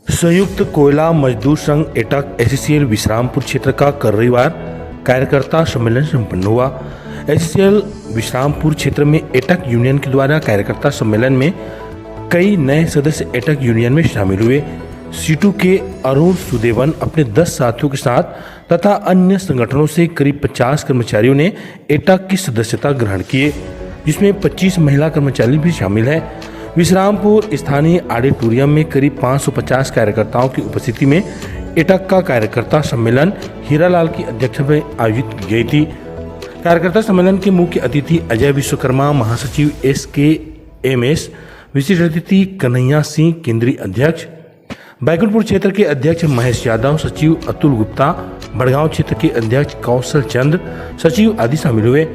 संयुक्त कोयला मजदूर संघ एटक एससीएल विश्रामपुर क्षेत्र का कल रविवार कार्यकर्ता सम्मेलन संपन्न हुआ। एससीएल विश्रामपुर क्षेत्र में एटक यूनियन के द्वारा कार्यकर्ता सम्मेलन में कई नए सदस्य एटक यूनियन में शामिल हुए। सीटू के अरुण सुदेवन अपने 10 साथियों के साथ तथा अन्य संगठनों से करीब 50 कर्मचारियों ने एटक की सदस्यता ग्रहण किए, जिसमें 25 महिला कर्मचारी भी शामिल हैं। विश्रामपुर स्थानीय ऑडिटोरियम में करीब 550 कार्यकर्ताओं की उपस्थिति में एटक का कार्यकर्ता सम्मेलन हीरालाल की अध्यक्षता में आयोजित की गई थी। कार्यकर्ता सम्मेलन के मुख्य अतिथि अजय विश्वकर्मा, महासचिव SKMS, विशिष्ट अतिथि कन्हैया सिंह, केंद्रीय अध्यक्ष बैकुंठपुर क्षेत्र के अध्यक्ष महेश यादव, सचिव अतुल गुप्ता, बड़गांव क्षेत्र के अध्यक्ष कौशल चंद्र, सचिव आदि शामिल हुए।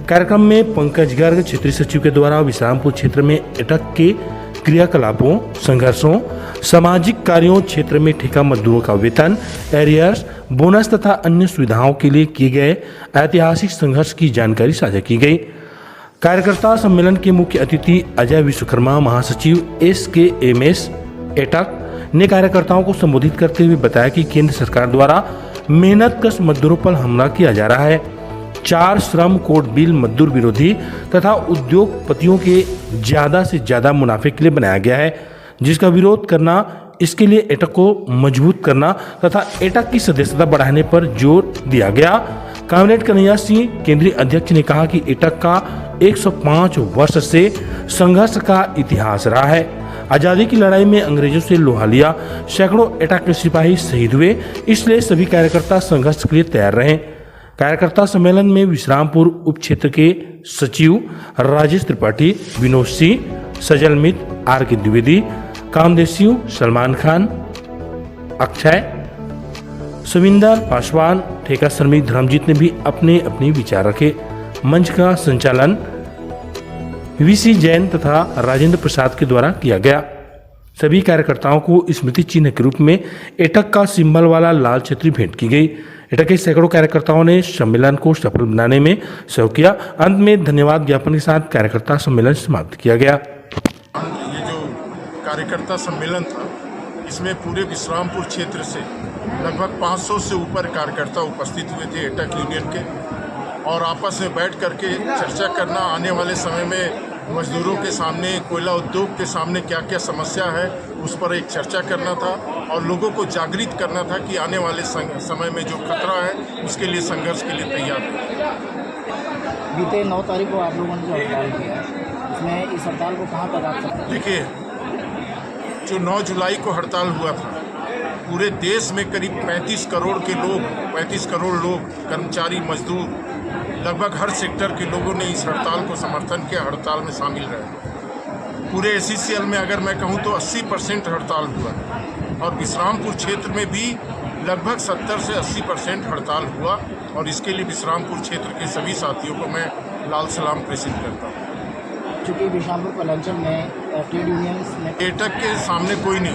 कार्यक्रम में पंकज गर्ग, क्षेत्रीय सचिव के द्वारा विश्रामपुर क्षेत्र में एटक के क्रियाकलापों, संघर्षों, सामाजिक कार्यों, क्षेत्र में ठेका मजदूरों का वेतन, एरियर्स, बोनस तथा अन्य सुविधाओं के लिए किए गए ऐतिहासिक संघर्ष की जानकारी साझा की गई। कार्यकर्ता सम्मेलन के मुख्य अतिथि अजय विश्वकर्मा, महासचिव SKMS एटक ने कार्यकर्ताओं को संबोधित करते हुए बताया कि केंद्र सरकार द्वारा मेहनतकश मजदूरों पर हमला किया जा रहा है। 4 श्रम कोड बिल मजदूर विरोधी तथा उद्योगपतियों के ज्यादा से ज्यादा मुनाफे के लिए बनाया गया है, जिसका विरोध करना, इसके लिए एटक को मजबूत करना तथा एटक की सदस्यता बढ़ाने पर जोर दिया गया। कामरेड कन्हैया सिंह, केंद्रीय अध्यक्ष, ने कहा कि एटक का 105 वर्ष से संघर्ष का इतिहास रहा है। आजादी की लड़ाई में अंग्रेजों से लोहा लिया, सैकड़ों एटक के सिपाही शहीद हुए, इसलिए सभी कार्यकर्ता संघर्ष के लिए तैयार रहे। कार्यकर्ता सम्मेलन में विश्रामपुर उप क्षेत्र के सचिव राजेश त्रिपाठी, विनोद सिंह, सजल मित्र, RK द्विवेदी, कामदेव सिंह, सलमान खान, अक्षय, सविंदर पासवान, ठेका श्रमिक धर्मजीत ने भी अपने अपने विचार रखे। मंच का संचालन VC जैन तथा राजेंद्र प्रसाद के द्वारा किया गया। सभी कार्यकर्ताओं को स्मृति चिन्ह के रूप में एटक का सिंबल वाला लाल छतरी भेंट की गई। एटक के सैकड़ों कार्यकर्ताओं ने सम्मेलन को सफल बनाने में सहयोग किया। अंत में धन्यवाद ज्ञापन के साथ कार्यकर्ता सम्मेलन समाप्त किया गया। ये जो कार्यकर्ता सम्मेलन था, इसमें पूरे विश्रामपुर क्षेत्र से लगभग 500 से ऊपर कार्यकर्ता उपस्थित हुए थे एटक यूनियन के, और आपस में बैठ करके चर्चा करना, आने वाले समय में मजदूरों के सामने, कोयला उद्योग के सामने क्या क्या समस्या है उस पर एक चर्चा करना था और लोगों को जागृत करना था कि आने वाले समय में जो खतरा है उसके लिए संघर्ष के लिए तैयार है। बीते 9 तारीख को आप लोगों ने जो हड़ताल किया, उसमें इस हड़ताल को कहाँ पर आप सकते हैं? देखिए, जो 9 जुलाई को हड़ताल हुआ था, पूरे देश में करीब 35 करोड़ लोग, कर्मचारी, मजदूर, लगभग हर सेक्टर के लोगों ने इस हड़ताल को समर्थन किया, हड़ताल में शामिल रहे। पूरे SCCL में अगर मैं कहूं तो 80% हड़ताल हुआ और विश्रामपुर क्षेत्र में भी लगभग 70 से 80% हड़ताल हुआ, और इसके लिए विश्रामपुर क्षेत्र के सभी साथियों को मैं लाल सलाम प्रेषित करता हूँ। चूँकि विश्रामपुर कन्वेंशन में ट्रेड यूनियंस में एटक के सामने कोई नहीं,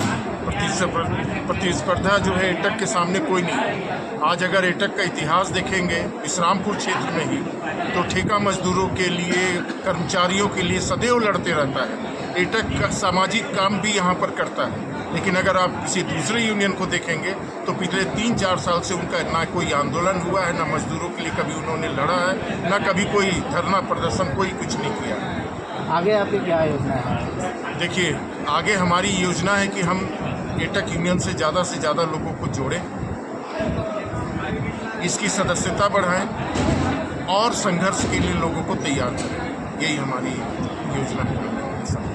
प्रतिस्पर्धा जो है एटक के सामने कोई नहीं। आज अगर एटक का इतिहास देखेंगे विश्रामपुर क्षेत्र में ही, तो ठेका मजदूरों के लिए, कर्मचारियों के लिए सदैव लड़ते रहता है। एटक का सामाजिक काम भी यहाँ पर करता है, लेकिन अगर आप किसी दूसरे यूनियन को देखेंगे तो पिछले 3-4 साल से उनका ना कोई आंदोलन हुआ है, ना मजदूरों के लिए कभी उन्होंने लड़ा है, ना कभी कोई धरना प्रदर्शन, कोई कुछ नहीं किया है। आगे आपकी क्या योजना है? देखिए, आगे हमारी योजना है कि हम एटक यूनियन से ज़्यादा लोगों को जोड़ें, इसकी सदस्यता बढ़ाएं और संघर्ष के लिए लोगों को तैयार करें। यही हमारी योजना है।